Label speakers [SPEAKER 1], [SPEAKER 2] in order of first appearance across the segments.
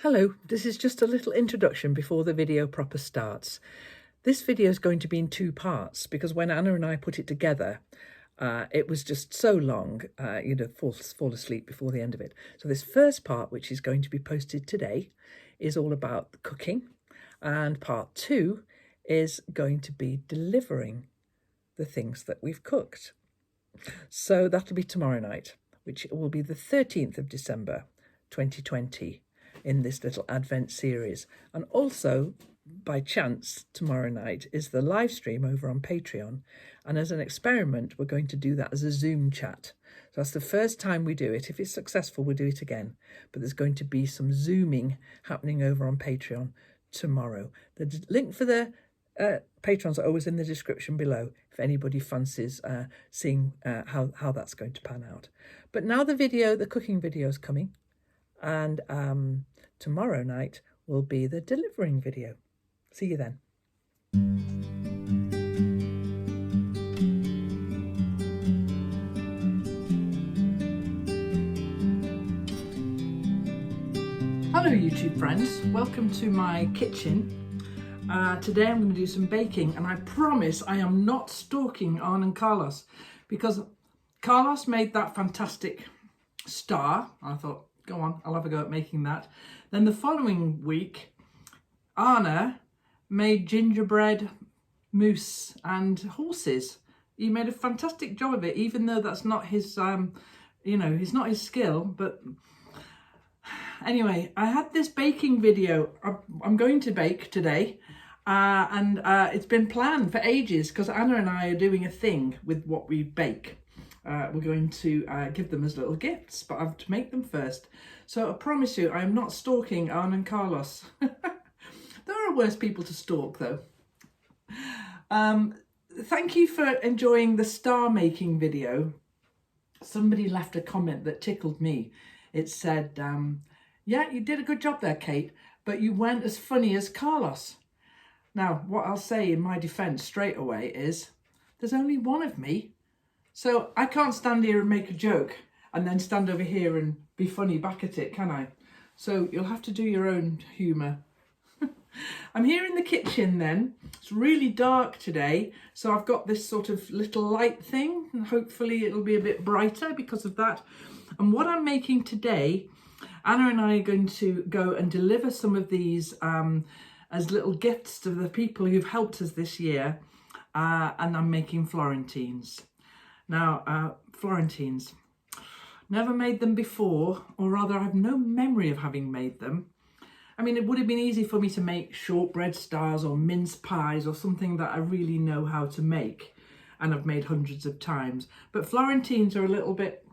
[SPEAKER 1] Hello, this is just a little introduction before the video proper starts. This video is going to be in two parts because when Anna and I put it together, it was just so long, you'd fall asleep before the end of it. So this first part, which is going to be posted today, is all about the cooking, and part two is going to be delivering the things that we've cooked. So that'll be tomorrow night, which will be the 13th of December 2020 in this little Advent series. And also, by chance, tomorrow night is the live stream over on Patreon. And as an experiment, we're going to do that as a Zoom chat. So that's the first time we do it. If it's successful, we'll do it again. But there's going to be some Zooming happening over on Patreon tomorrow. The link for the patrons are always in the description below if anybody fancies seeing how that's going to pan out. But now the cooking video is coming, and tomorrow night will be the delivering video. See you then. Hello YouTube friends, welcome to my kitchen. Today I'm going to do some baking, and I promise I am not stalking Arne and Carlos, because Carlos made that fantastic star. I thought, go on, I'll have a go at making that. Then the following week, Arne made gingerbread mousse and horses. He made a fantastic job of it, even though that's not his, it's not his skill. But anyway, I had this baking video. I'm going to bake today. And it's been planned for ages because Anna and I are doing a thing with what we bake. We're going to give them as little gifts, but I have to make them first. So I promise you, I'm not stalking Arne and Carlos. There are worse people to stalk, though. Thank you for enjoying the star making video. Somebody left a comment that tickled me. It said, yeah, you did a good job there, Kate, but you weren't as funny as Carlos. Now, what I'll say in my defence straight away is, there's only one of me. So I can't stand here and make a joke and then stand over here and be funny back at it, can I? So you'll have to do your own humour. I'm here in the kitchen then. It's really dark today, so I've got this sort of little light thing, and hopefully it'll be a bit brighter because of that. And what I'm making today, Anna and I are going to go and deliver some of these as little gifts to the people who've helped us this year, and I'm making Florentines. Now, Florentines, never made them before, or rather I have no memory of having made them. I mean, it would have been easy for me to make shortbread stars or mince pies or something that I really know how to make and I've made hundreds of times. But Florentines are a little bit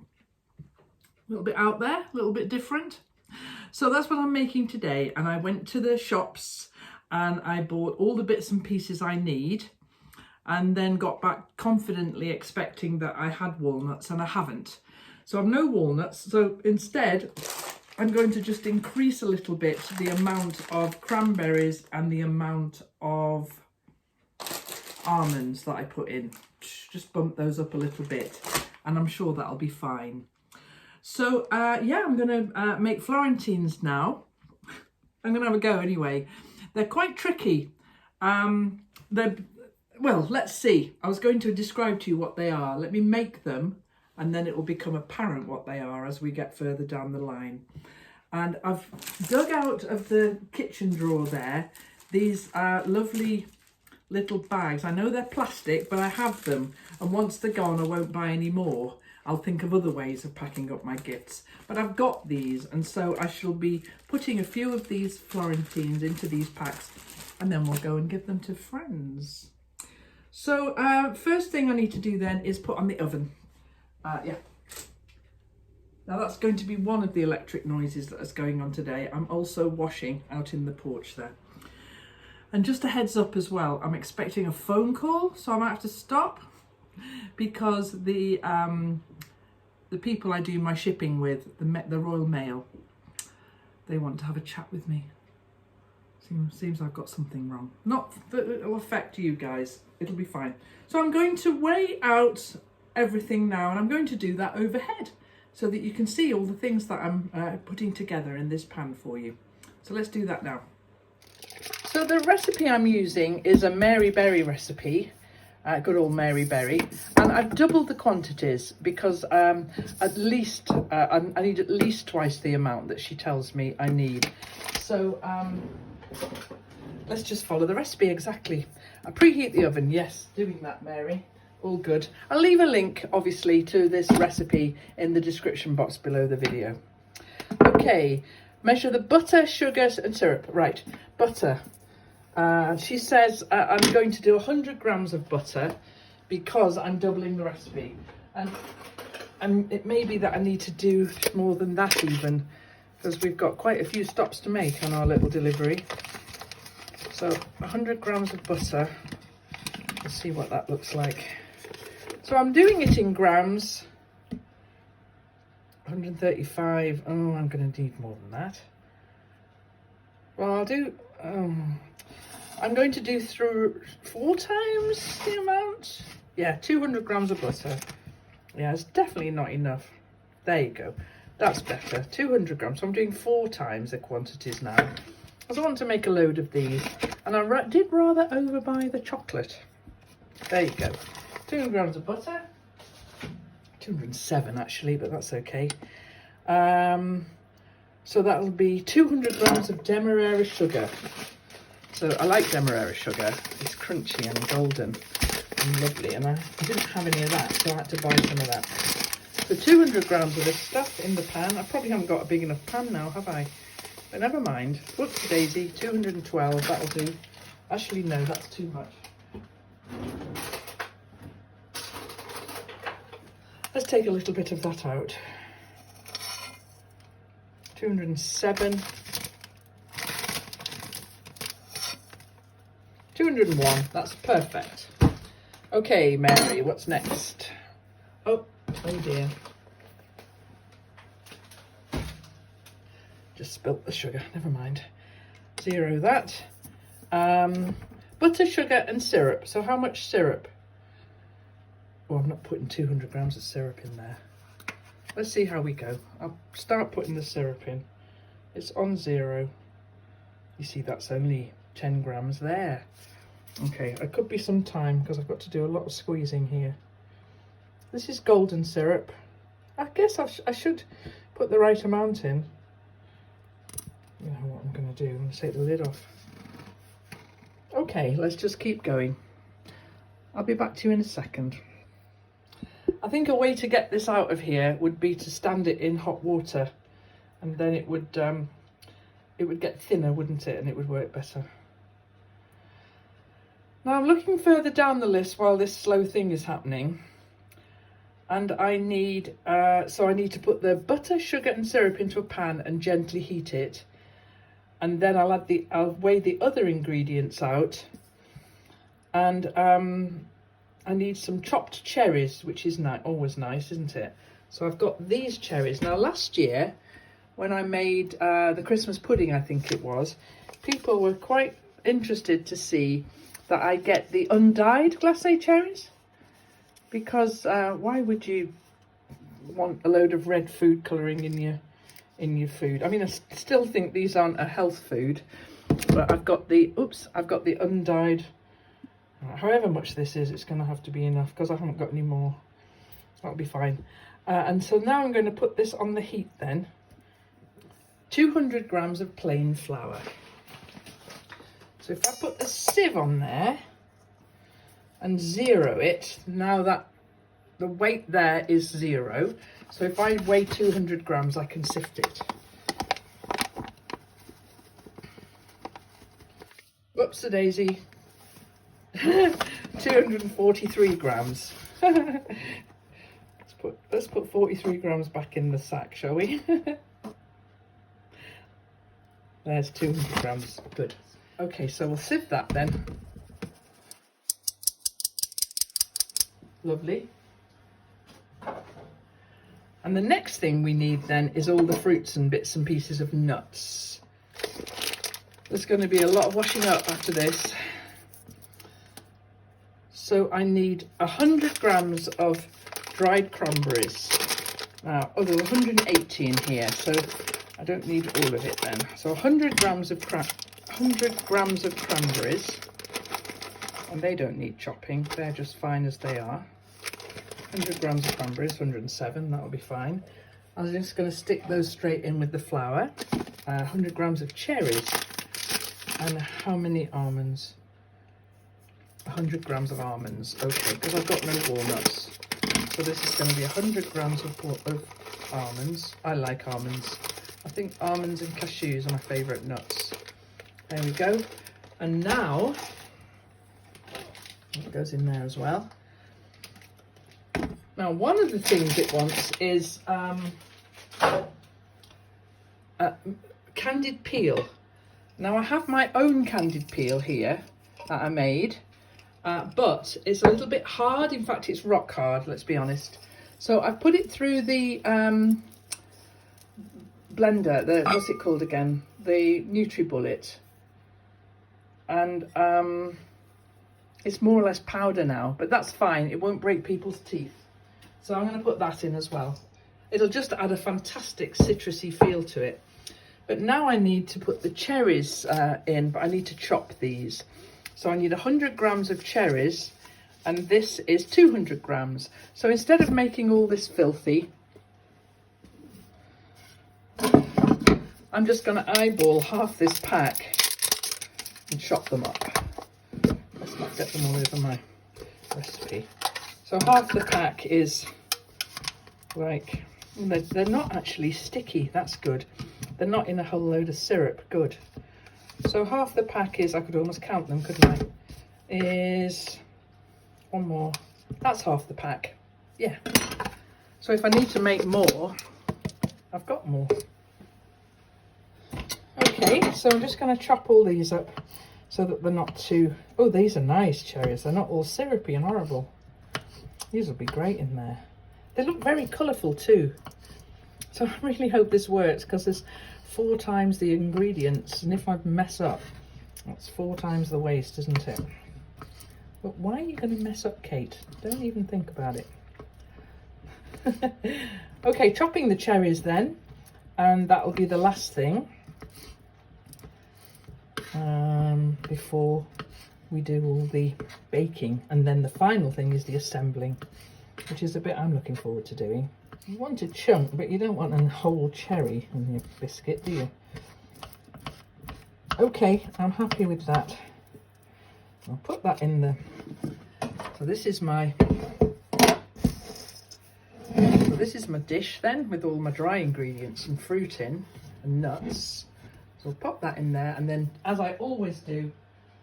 [SPEAKER 1] out there, a little bit different. So that's what I'm making today. And I went to the shops and I bought all the bits and pieces I need, and then got back confidently expecting that I had walnuts, and I haven't. So I've no walnuts. So instead, I'm going to just increase a little bit the amount of cranberries and the amount of almonds that I put in. Just bump those up a little bit, and I'm sure that'll be fine. So yeah, I'm going to make Florentines now. I'm going to have a go anyway. They're quite tricky. Well, let's see. I was going to describe to you what they are. Let me make them, and then it will become apparent what they are as we get further down the line. And I've dug out of the kitchen drawer there these lovely little bags. I know they're plastic, but I have them. And once they're gone, I won't buy any more. I'll think of other ways of packing up my gifts. But I've got these, and so I shall be putting a few of these Florentines into these packs, and then we'll go and give them to friends. So first thing I need to do then is put on the oven. Yeah. Now that's going to be one of the electric noises that is going on today. I'm also washing out in the porch there. And just a heads up as well, I'm expecting a phone call, so I might have to stop because the people I do my shipping with, the Royal Mail, they want to have a chat with me. Seems I've got something wrong. Not that it'll affect you guys. It'll be fine. So I'm going to weigh out everything now, and I'm going to do that overhead so that you can see all the things that I'm putting together in this pan for you. So let's do that now. So the recipe I'm using is a Mary Berry recipe, good old Mary Berry, and I've doubled the quantities because at least I need at least twice the amount that she tells me I need. So let's just follow the recipe exactly. I preheat the oven, yes, doing that, Mary, all good. I'll leave a link obviously to this recipe in the description box below the video. Okay, measure the butter, sugar and syrup. Right, butter. She says I'm going to do 100 grams of butter because I'm doubling the recipe, and it may be that I need to do more than that even, because we've got quite a few stops to make on our little delivery. So 100 grams of butter, let's see what that looks like. So I'm doing it in grams. 135, oh, I'm going to need more than that. Well, I'll do, I'm going to do through 4 times the amount. Yeah, 200 grams of butter. Yeah, it's definitely not enough. There you go. That's better. 200 grams. So I'm doing 4 times the quantities now. Because I want to make a load of these. And I did rather overbuy the chocolate. There you go. 200 grams of butter. 207 actually, but that's okay. So that'll be 200 grams of demerara sugar. So I like demerara sugar. It's crunchy and golden and lovely, and I didn't have any of that, so I had to buy some of that. So 200 grams of this stuff in the pan. I probably haven't got a big enough pan now, have I? But never mind. Whoops daisy, 212, that'll do. Actually, no, that's too much. Let's take a little bit of that out. 207. 201, that's perfect. Okay, Mary, what's next? Oh dear. Just spilt the sugar, never mind. Zero that. Butter, sugar and syrup. So how much syrup? Oh, I'm not putting 200 grams of syrup in there. Let's see how we go. I'll start putting the syrup in. It's on 0. You see, that's only 10 grams there. Okay, it could be some time because I've got to do a lot of squeezing here. This is golden syrup. I guess I should put the right amount in. You know what I'm going to do? I'm going to take the lid off. Okay, let's just keep going. I'll be back to you in a second. I think a way to get this out of here would be to stand it in hot water, and then it would get thinner, wouldn't it? And it would work better. Now I'm looking further down the list while this slow thing is happening, and I need to put the butter, sugar and syrup into a pan and gently heat it, and then I'll weigh the other ingredients out, and I need some chopped cherries, which is always nice, isn't it? So I've got these cherries. Now last year, when I made the Christmas pudding, I think it was, people were quite interested to see that I get the undyed glacé cherries, because why would you want a load of red food colouring in your food? I mean, I still think these aren't a health food, but I've got the undyed. However much this is, it's going to have to be enough because I haven't got any more. That'll be fine. And so now I'm going to put this on the heat then. 200 grams of plain flour. So if I put the sieve on there and 0 it, now that the weight there is 0. So if I weigh 200 grams, I can sift it. Whoops a daisy. 243 grams. Let's put 43 grams back in the sack, shall we? There's 200 grams. Good. Okay, so we'll sieve that then. Lovely. And the next thing we need then is all the fruits and bits and pieces of nuts. There's going to be a lot of washing up after this. So I need 100 grams of dried cranberries. Now, there's 180 in here, so I don't need all of it then. So 100 grams of cranberries, and they don't need chopping. They're just fine as they are. 100 grams of cranberries, 107, that'll be fine. I'm just going to stick those straight in with the flour. 100 grams of cherries. And how many almonds? 100 grams of almonds. Okay, because I've got no walnuts. So this is going to be 100 grams of almonds. I like almonds. I think almonds and cashews are my favourite nuts. There we go. And now, it goes in there as well. Now, one of the things it wants is candied peel. Now, I have my own candied peel here that I made, but it's a little bit hard. In fact, it's rock hard, let's be honest. So I've put it through the blender, what's it called again? The NutriBullet. And it's more or less powder now, but that's fine. It won't break people's teeth. So I'm going to put that in as well. It'll just add a fantastic citrusy feel to it. But now I need to put the cherries in, but I need to chop these. So I need 100 grams of cherries, and this is 200 grams. So instead of making all this filthy, I'm just going to eyeball half this pack and chop them up. Let's not get them all over my recipe. So half the pack is like, they're not actually sticky, that's good. They're not in a whole load of syrup, good. So half the pack is, I could almost count them, couldn't I? Is one more, that's half the pack, yeah. So if I need to make more, I've got more. Okay, so I'm just going to chop all these up so that they're not too, oh, these are nice cherries. They're not all syrupy and horrible. These will be great in there. They look very colourful too. So I really hope this works, because there's 4 times the ingredients, and if I mess up, that's 4 times the waste, isn't it? But why are you going to mess up, Kate? Don't even think about it. Okay, chopping the cherries then, and that'll be the last thing before we do all the baking, and then the final thing is the assembling, which is the bit I'm looking forward to doing. You want a chunk, but you don't want a whole cherry in your biscuit, do you? Okay, I'm happy with that. I'll put that in the, so this is my dish then, with all my dry ingredients and fruit in and nuts. So I'll pop that in there, and then, as I always do,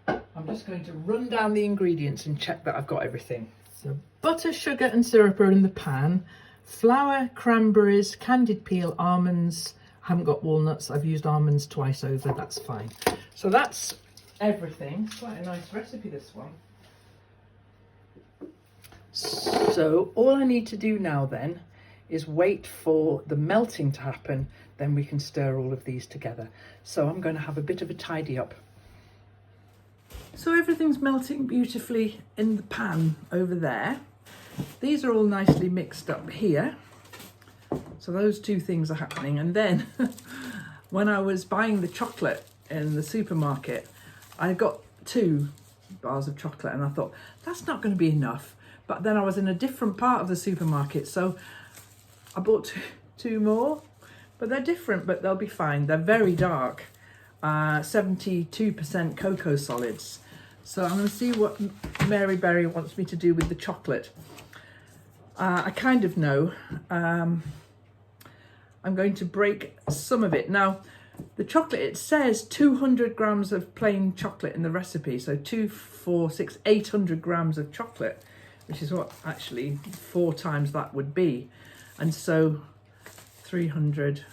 [SPEAKER 1] I'm just going to run down the ingredients and check that I've got everything. So butter, sugar and syrup are in the pan. Flour, cranberries, candied peel, almonds. I haven't got walnuts. I've used almonds twice over. That's fine. So that's everything. It's quite a nice recipe, this one. So all I need to do now then is wait for the melting to happen. Then we can stir all of these together. So I'm going to have a bit of a tidy up. So everything's melting beautifully in the pan over there. These are all nicely mixed up here. So those 2 things are happening. And then when I was buying the chocolate in the supermarket, I got 2 bars of chocolate, and I thought, that's not going to be enough. But then I was in a different part of the supermarket, so I bought 2 more. But they're different, but they'll be fine. They're very dark, 72% cocoa solids. So I'm going to see what Mary Berry wants me to do with the chocolate. I kind of know. I'm going to break some of it. Now, the chocolate, it says 200 grams of plain chocolate in the recipe. So 2, 4, 6, 800 grams of chocolate, which is what actually 4 times that would be. And so 300.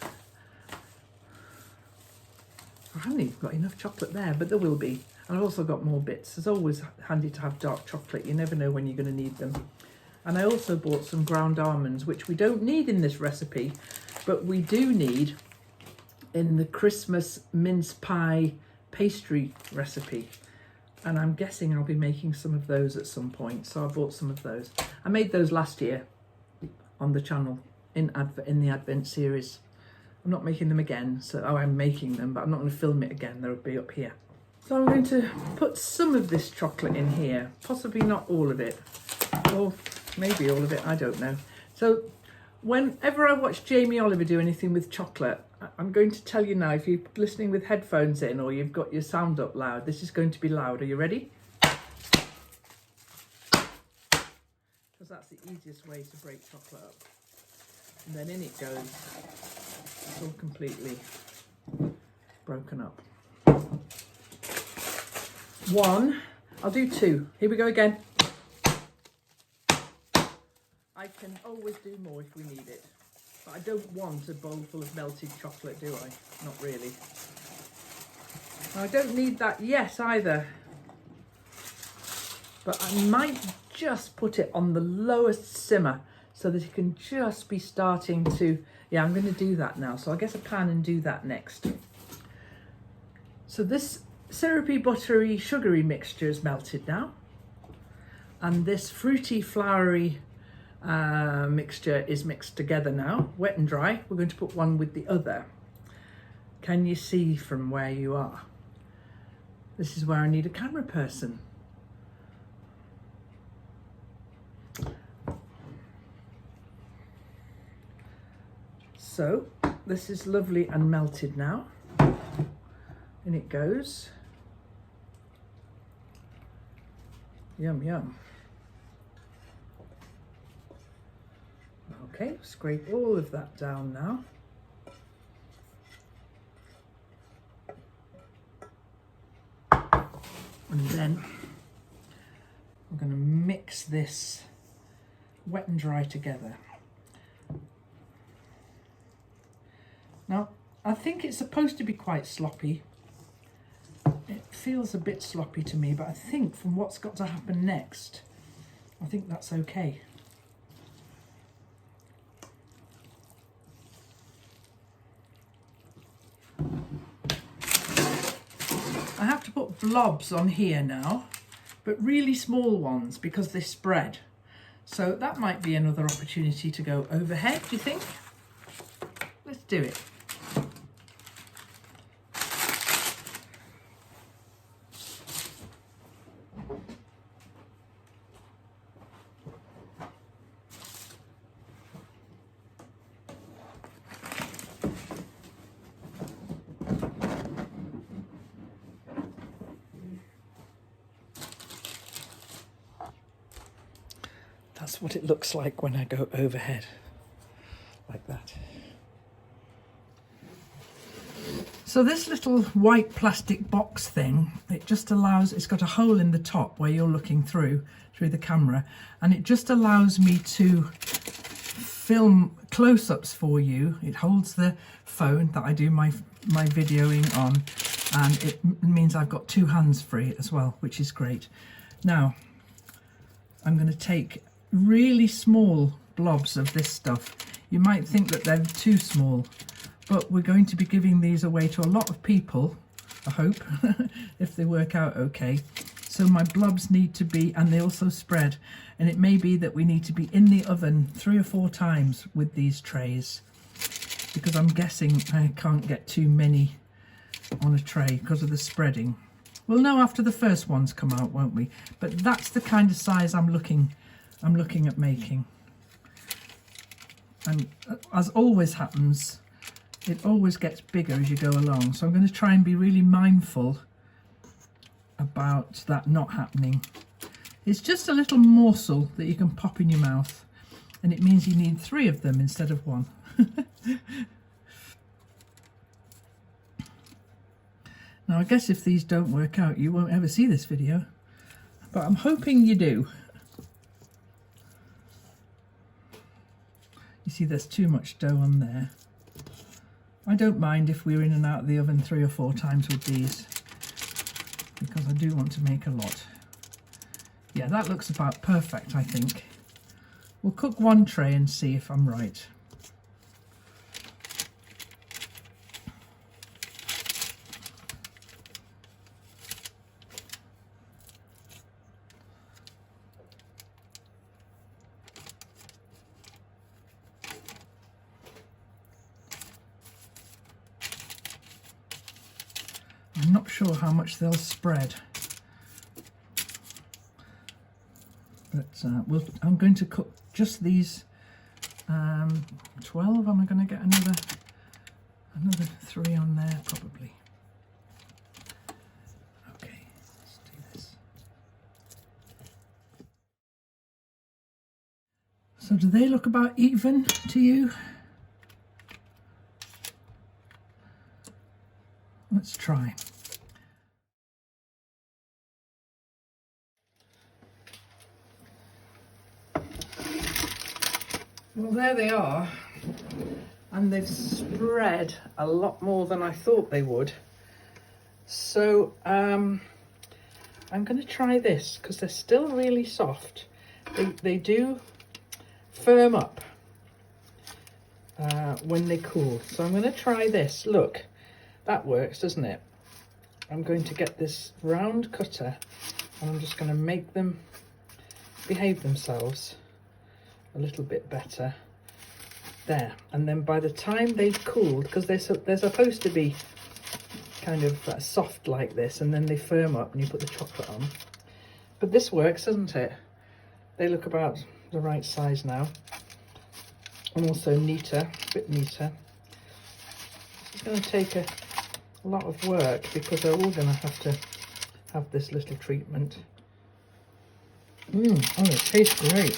[SPEAKER 1] I haven't even got enough chocolate there, but there will be. And I've also got more bits. It's always handy to have dark chocolate. You never know when you're going to need them. And I also bought some ground almonds, which we don't need in this recipe, but we do need in the Christmas mince pie pastry recipe. And I'm guessing I'll be making some of those at some point. So I bought some of those. I made those last year on the channel in the Advent series. I'm not making them again, so I'm making them, but I'm not going to film it again. They'll be up here. So I'm going to put some of this chocolate in here, possibly not all of it, or maybe all of it, I don't know. So whenever I watch Jamie Oliver do anything with chocolate, I'm going to tell you now, if you're listening with headphones in or you've got your sound up loud, this is going to be loud. Are you ready? Because that's the easiest way to break chocolate up. And then in it goes. It's all completely broken up. One, I'll do two. Here we go again. I can always do more if we need it. But I don't want a bowl full of melted chocolate, do I? Not really. I don't need that yes either. But I might just put it on the lowest simmer so that it can just be starting to, yeah, I'm going to do that now. So I'll get a pan and do that next. So this syrupy, buttery, sugary mixture is melted now. And this fruity, flowery mixture is mixed together now, wet and dry. We're going to put one with the other. Can you see from where you are? This is where I need a camera person. So this is lovely and melted now. In it goes. Yum, yum. Okay, scrape all of that down now. And then I'm going to mix this wet and dry together. Now, I think it's supposed to be quite sloppy. It feels a bit sloppy to me, but I think from what's got to happen next, I think that's okay. I have to put blobs on here now, but really small ones because they spread. So that might be another opportunity to go overhead, do you think? Let's do it. That's what it looks like when I go overhead, like that. So this little white plastic box thing, it just allows, it's got a hole in the top where you're looking through the camera, and it just allows me to film close-ups for you. It holds the phone that I do my videoing on, and it means I've got two hands free as well, which is great. Now, I'm going to take really small blobs of this stuff. You might think that they're too small, but we're going to be giving these away to a lot of people, I hope, if they work out okay. So my blobs need to be, and they also spread, and it may be that we need to be in the oven 3 or 4 times with these trays, because I'm guessing I can't get too many on a tray because of the spreading. We'll know after the first ones come out, won't we? But that's the kind of size I'm looking at making. And as always happens, it always gets bigger as you go along. So I'm going to try and be really mindful about that not happening. It's just a little morsel that you can pop in your mouth, and it means you need 3 of them instead of 1. Now I guess if these don't work out, you won't ever see this video, but I'm hoping you do. You see there's too much dough on there. I don't mind if we're in and out of the oven 3 or 4 times with these, because I do want to make a lot. Yeah, that looks about perfect, I think. We'll cook 1 tray and see if I'm right. I'm not sure how much they'll spread. But I'm going to cook just these 12. Am I going to get another 3 on there? Probably. Okay, let's do this. So do they look about even to you? Let's try. Well, there they are, and they've spread a lot more than I thought they would. So I'm going to try this because they're still really soft. They do firm up when they cool. So I'm going to try this. Look, that works, doesn't it? I'm going to get this round cutter and I'm just going to make them behave themselves a little bit better there, and then by the time they've cooled, because they're supposed to be kind of soft like this, and then they firm up and you put the chocolate on. But this works, doesn't it? They look about the right size now, and also neater, a bit neater. It's going to take a lot of work because they're all going to have this little treatment. Oh, it tastes great.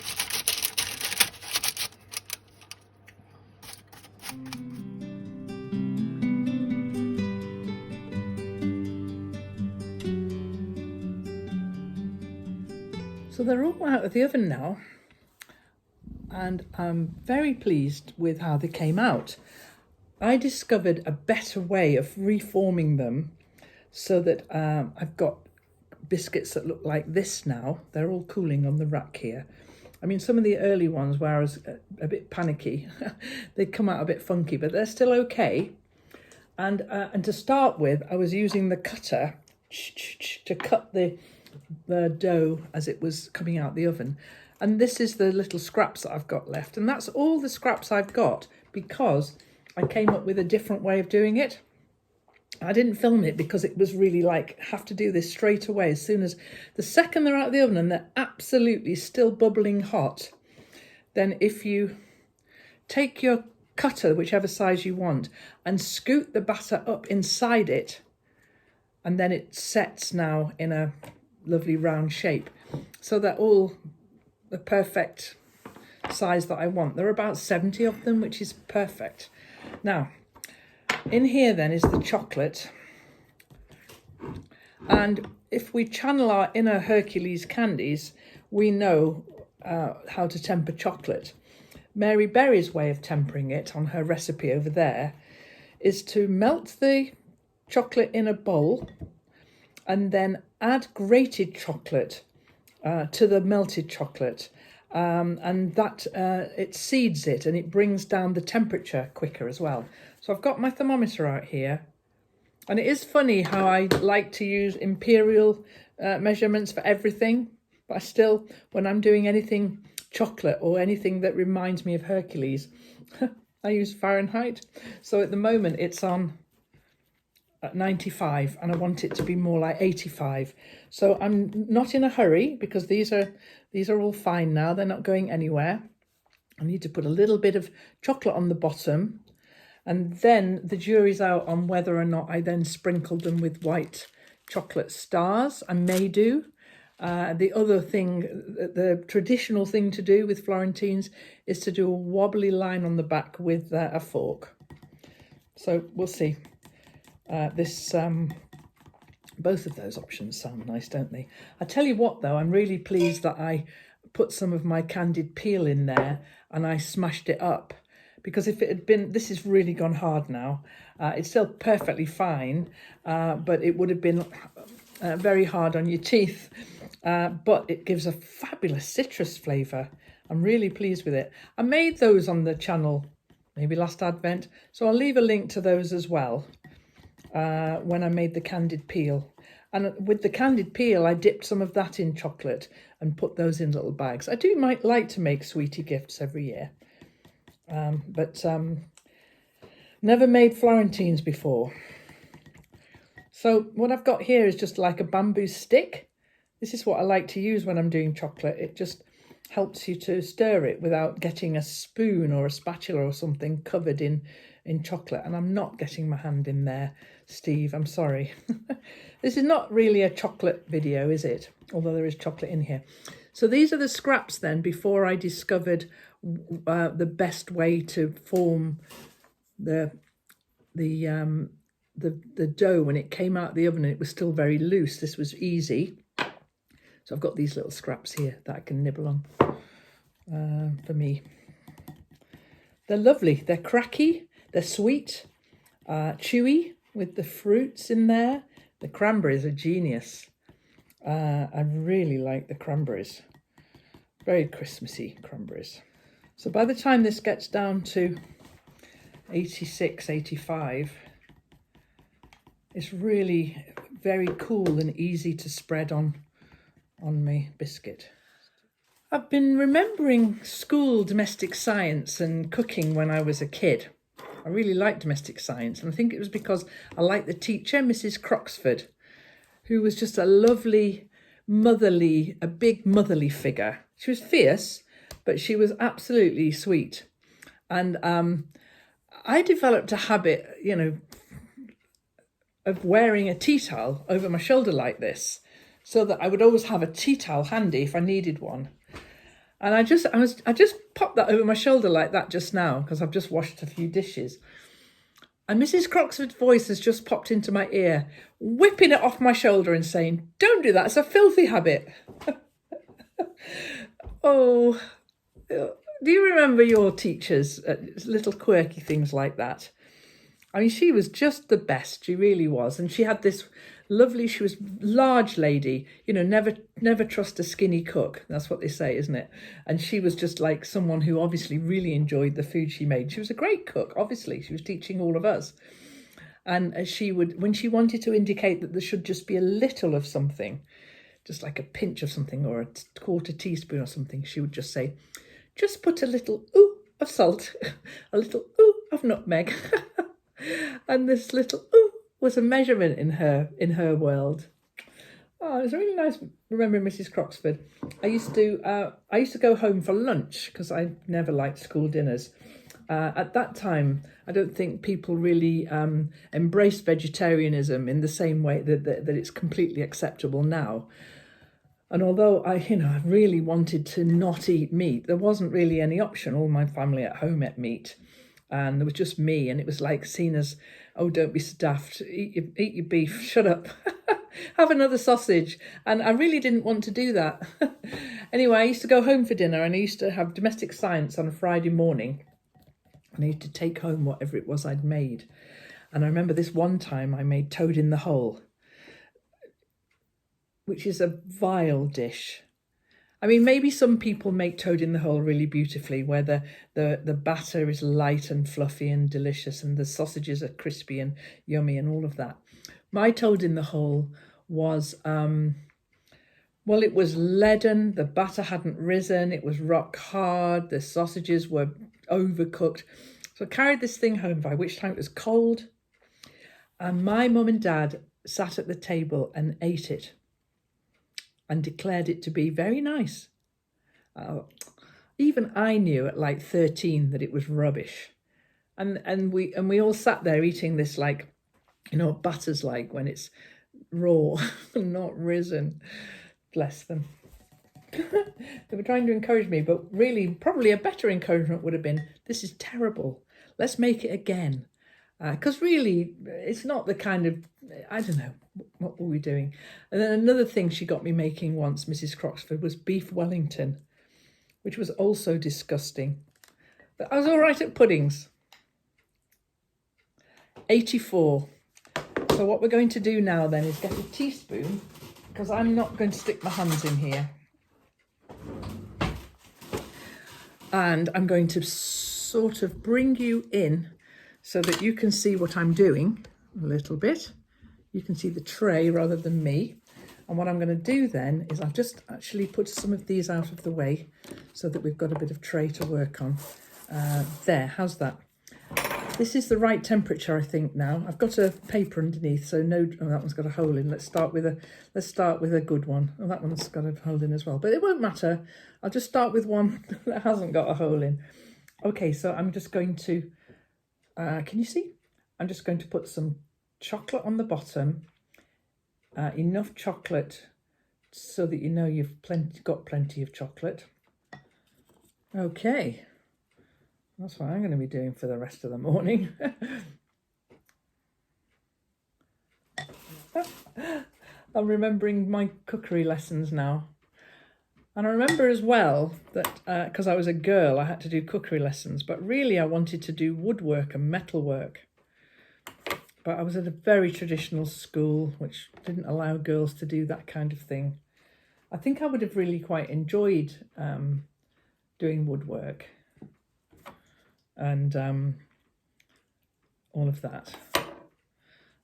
[SPEAKER 1] So they're all out of the oven now, and I'm very pleased with how they came out. I discovered a better way of reforming them so that I've got biscuits that look like this now. They're all cooling on the rack here. I mean, some of the early ones where I was a bit panicky, they come out a bit funky, but they're still okay. And to start with, I was using the cutter to cut the dough as it was coming out the oven. And this is the little scraps that I've got left. And that's all the scraps I've got because I came up with a different way of doing it. I didn't film it because it was really like, have to do this straight away. As soon as the second they're out of the oven and they're absolutely still bubbling hot, then if you take your cutter, whichever size you want, and scoot the batter up inside it, and then it sets now in a lovely round shape. So they're all the perfect size that I want. There are about 70 of them, which is perfect. Now, in here then is the chocolate. And if we channel our inner Hercules candies, we know how to temper chocolate. Mary Berry's way of tempering it on her recipe over there is to melt the chocolate in a bowl and then add grated chocolate to the melted chocolate. And that it seeds it and it brings down the temperature quicker as well. So I've got my thermometer out here, and it is funny how I like to use imperial measurements for everything, but I still, when I'm doing anything chocolate or anything that reminds me of Hercules, I use Fahrenheit. So at the moment it's on at 95 and I want it to be more like 85. So I'm not in a hurry because these are all fine now. They're not going anywhere. I need to put a little bit of chocolate on the bottom, and then the jury's out on whether or not I then sprinkle them with white chocolate stars. I may do. The other thing, the traditional thing to do with Florentines is to do a wobbly line on the back with a fork. So we'll see. Both of those options sound nice, don't they? I tell you what, though, I'm really pleased that I put some of my candied peel in there and I smashed it up, because if it had been, this has really gone hard now. It's still perfectly fine, but it would have been very hard on your teeth. But it gives a fabulous citrus flavour. I'm really pleased with it. I made those on the channel maybe last Advent, so I'll leave a link to those as well. When I made the candied peel. And with the candied peel, I dipped some of that in chocolate and put those in little bags. I might like to make sweetie gifts every year. But never made Florentines before. So what I've got here is just like a bamboo stick. This is what I like to use when I'm doing chocolate. It just helps you to stir it without getting a spoon or a spatula or something covered in chocolate. And I'm not getting my hand in there, Steve, I'm sorry. This is not really a chocolate video, is it? Although there is chocolate in here. So these are the scraps then before I discovered the best way to form the dough when it came out of the oven and it was still very loose. This was easy. So I've got these little scraps here that I can nibble on for me. They're lovely. They're cracky. They're sweet, chewy with the fruits in there. The cranberries are genius. I really like the cranberries. Very Christmassy cranberries. So by the time this gets down to 86, 85, it's really very cool and easy to spread on my biscuit. I've been remembering school domestic science and cooking when I was a kid. I really liked domestic science, and I think it was because I liked the teacher, Mrs. Croxford, who was just a lovely, a big motherly figure. She was fierce, but she was absolutely sweet. And I developed a habit, of wearing a tea towel over my shoulder like this, so that I would always have a tea towel handy if I needed one. And I just popped that over my shoulder like that just now because I've just washed a few dishes. And Mrs. Croxford's voice has just popped into my ear, whipping it off my shoulder and saying, "Don't do that, it's a filthy habit." Oh, do you remember your teachers, little quirky things like that? I mean, she was just the best, she really was. And she had this lovely, she was large lady, never trust a skinny cook. That's what they say, isn't it? And she was just like someone who obviously really enjoyed the food she made. She was a great cook, obviously. She was teaching all of us. And she would, when she wanted to indicate that there should just be a little of something, just like a pinch of something or a quarter teaspoon or something, she would just say, "Just put a little ooh of salt, a little ooh of nutmeg." And this little ooh was a measurement in her world. Oh, it was really nice remembering Mrs. Croxford. I used to go home for lunch because I never liked school dinners. At that time, I don't think people really embraced vegetarianism in the same way that it's completely acceptable now. And although I really wanted to not eat meat, there wasn't really any option. All my family at home ate meat. And there was just me, and it was like seen as, "Oh, don't be so daft, eat your beef, shut up, have another sausage." And I really didn't want to do that. Anyway, I used to go home for dinner, and I used to have domestic science on a Friday morning, and I used to take home whatever it was I'd made. And I remember this one time I made toad in the hole, which is a vile dish. I mean, maybe some people make toad in the hole really beautifully, where the batter is light and fluffy and delicious and the sausages are crispy and yummy and all of that. My toad in the hole was, it was leaden, the batter hadn't risen, it was rock hard, the sausages were overcooked. So I carried this thing home, by which time it was cold, and my mum and dad sat at the table and ate it and declared it to be very nice. Even I knew at like 13 that it was rubbish. And we all sat there eating this like, butter's like when it's raw and not risen. Bless them. They were trying to encourage me, but really probably a better encouragement would have been, "This is terrible. Let's make it again." Because really, it's not the kind of, I don't know, what were we doing? And then another thing she got me making once, Mrs. Croxford, was beef Wellington, which was also disgusting. But I was all right at puddings. 84. So what we're going to do now then is get a teaspoon, because I'm not going to stick my hands in here. And I'm going to sort of bring you in so that you can see what I'm doing a little bit. You can see the tray rather than me. And what I'm going to do then is I've just actually put some of these out of the way so that we've got a bit of tray to work on. There, how's that? This is the right temperature, I think. Now I've got a paper underneath, so no. Oh, that one's got a hole in. Let's start with a good one. Oh, that one's got a hole in as well, but it won't matter. I'll just start with one that hasn't got a hole in. Okay, so I'm just going to. Can you see? I'm just going to put some chocolate on the bottom. Enough chocolate so that you know you've got plenty of chocolate. Okay. That's what I'm going to be doing for the rest of the morning. I'm remembering my cookery lessons now. And I remember as well that because I was a girl, I had to do cookery lessons. But really, I wanted to do woodwork and metalwork. But I was at a very traditional school, which didn't allow girls to do that kind of thing. I think I would have really quite enjoyed doing woodwork. And all of that,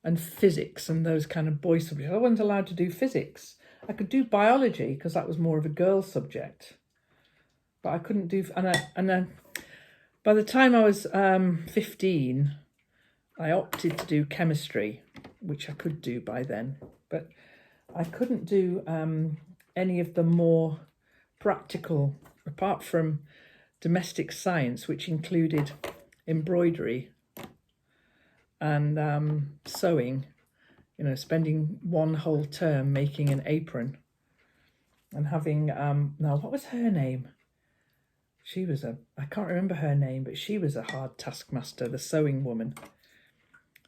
[SPEAKER 1] and physics and those kind of boy subjects. I wasn't allowed to do physics. I could do biology because that was more of a girl subject, but I couldn't do. And by the time I was 15, I opted to do chemistry, which I could do by then, but I couldn't do any of the more practical, apart from domestic science, which included embroidery and sewing, you know, spending one whole term making an apron and having, now what was her name? She was I can't remember her name, but she was a hard taskmaster, the sewing woman.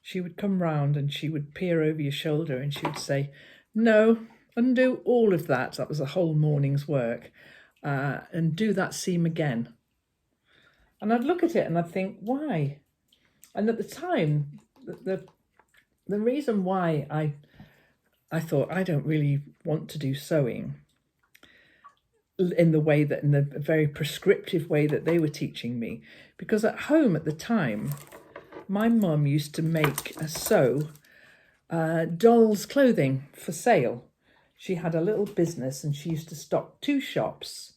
[SPEAKER 1] She would come round and she would peer over your shoulder and she would say, no, undo all of that. That was a whole morning's work. And do that seam again. And I'd look at it and I'd think, why? And at the time, the reason why I thought I don't really want to do sewing in the very prescriptive way that they were teaching me, because at home at the time, my mum used to sew dolls' clothing for sale. She had a little business and she used to stock 2 shops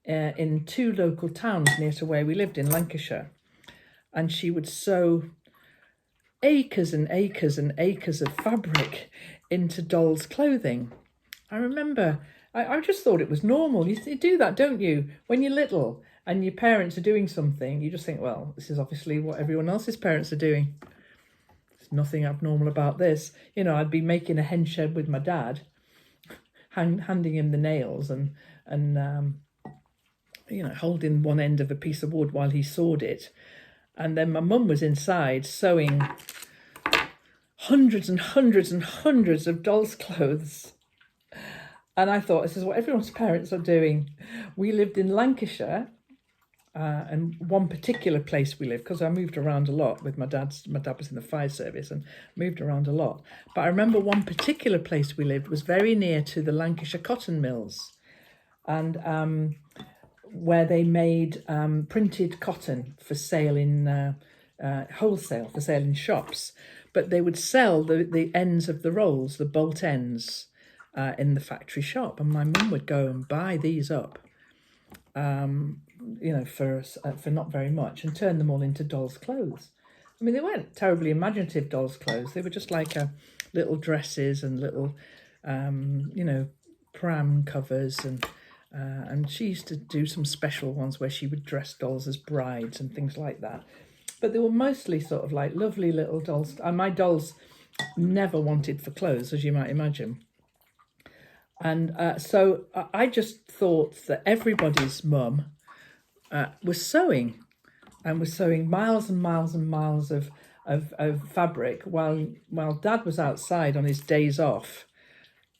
[SPEAKER 1] in 2 local towns near to where we lived in Lancashire, and she would sew acres and acres and acres of fabric into dolls' clothing. I remember, I just thought it was normal. You do that, don't you? When you're little and your parents are doing something, you just think, well, this is obviously what everyone else's parents are doing. There's nothing abnormal about this. You know, I'd be making a hen shed with my dad, handing him the nails and you know, holding one end of a piece of wood while he sawed it. And then my mum was inside sewing hundreds and hundreds and hundreds of dolls' clothes. And I thought, this is what everyone's parents are doing. We lived in Lancashire, and one particular place we lived, because I moved around a lot with my dad. My dad was in the fire service and moved around a lot. But I remember one particular place we lived was very near to the Lancashire cotton mills. And where they made printed cotton for sale in wholesale, for sale in shops. But they would sell the ends of the rolls, the bolt ends, in the factory shop. And my mum would go and buy these up, you know, for not very much, and turn them all into dolls' clothes. I mean, they weren't terribly imaginative dolls' clothes. They were just like little dresses and little, you know, pram covers and she used to do some special ones where she would dress dolls as brides and things like that. But they were mostly sort of like lovely little dolls. And my dolls never wanted for clothes, as you might imagine. And so I just thought that everybody's mum was sewing, and was sewing miles and miles and miles of fabric while Dad was outside on his days off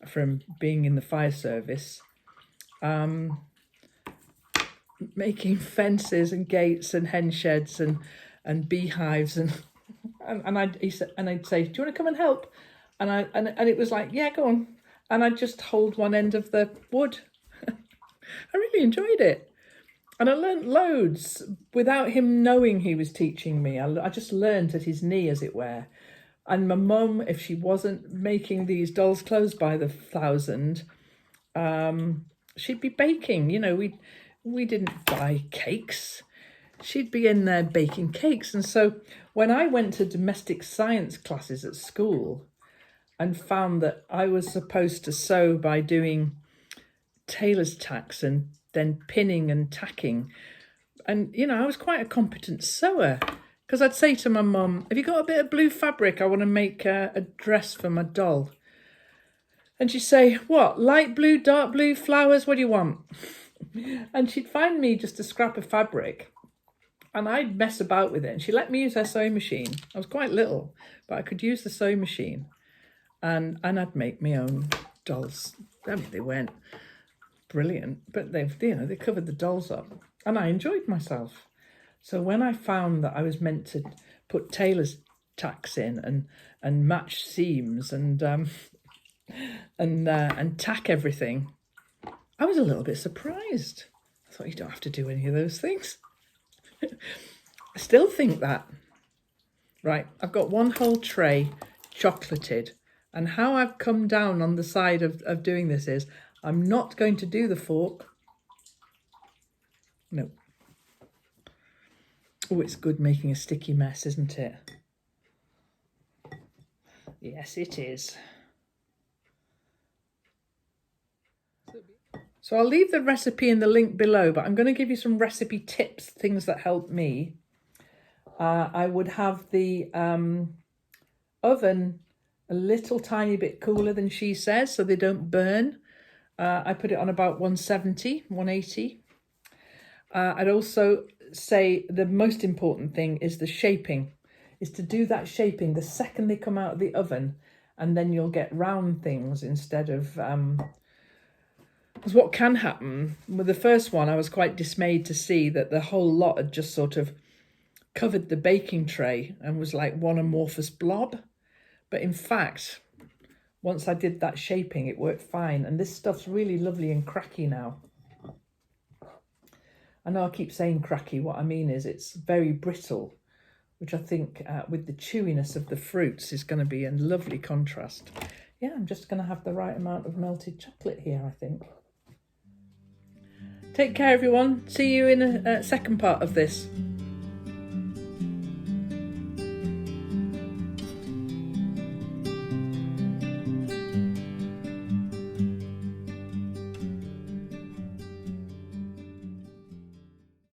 [SPEAKER 1] from being in the fire service, making fences and gates and hen sheds and beehives and I'd say, do you want to come and help? And it was like, yeah, go on. And I'd just hold one end of the wood. I really enjoyed it. And I learnt loads without him knowing he was teaching me. I just learnt at his knee, as it were. And my mum, if she wasn't making these dolls' clothes by the thousand, she'd be baking. You know, we didn't buy cakes. she'd be in there baking cakes. And so when I went to domestic science classes at school and found that I was supposed to sew by doing tailor's tacks and then pinning and tacking, and you know, I was quite a competent sewer, because I'd say to my mum, have you got a bit of blue fabric? I want to make a dress for my doll. And she'd say, what, light blue, dark blue, flowers, what do you want? And she'd find me just a scrap of fabric and I'd mess about with it. And she let me use her sewing machine. I was quite little, but I could use the sewing machine and I'd make my own dolls. I mean, they weren't brilliant, but they covered the dolls up and I enjoyed myself. So when I found that I was meant to put tailor's tacks in and match seams and tack everything, I was a little bit surprised. I thought, you don't have to do any of those things. I still think that. Right, I've got one whole tray chocolated, and how I've come down on the side of doing this is I'm not going to do the fork. No. Oh, it's good making a sticky mess, isn't it? Yes, it is. So I'll leave the recipe in the link below, but I'm going to give you some recipe tips, things that helped me. I would have the oven a little tiny bit cooler than she says, so they don't burn. I put it on about 170, 180. I'd also say the most important thing is the shaping, is to do that shaping the second they come out of the oven, and then you'll get round things instead of... Because what can happen, with the first one, I was quite dismayed to see that the whole lot had just sort of covered the baking tray and was like one amorphous blob. But in fact, once I did that shaping, it worked fine. And this stuff's really lovely and cracky now. I know I keep saying cracky. What I mean is it's very brittle, which I think with the chewiness of the fruits is going to be a lovely contrast. Yeah, I'm just going to have the right amount of melted chocolate here, I think. Take care, everyone. See you in a second part of this.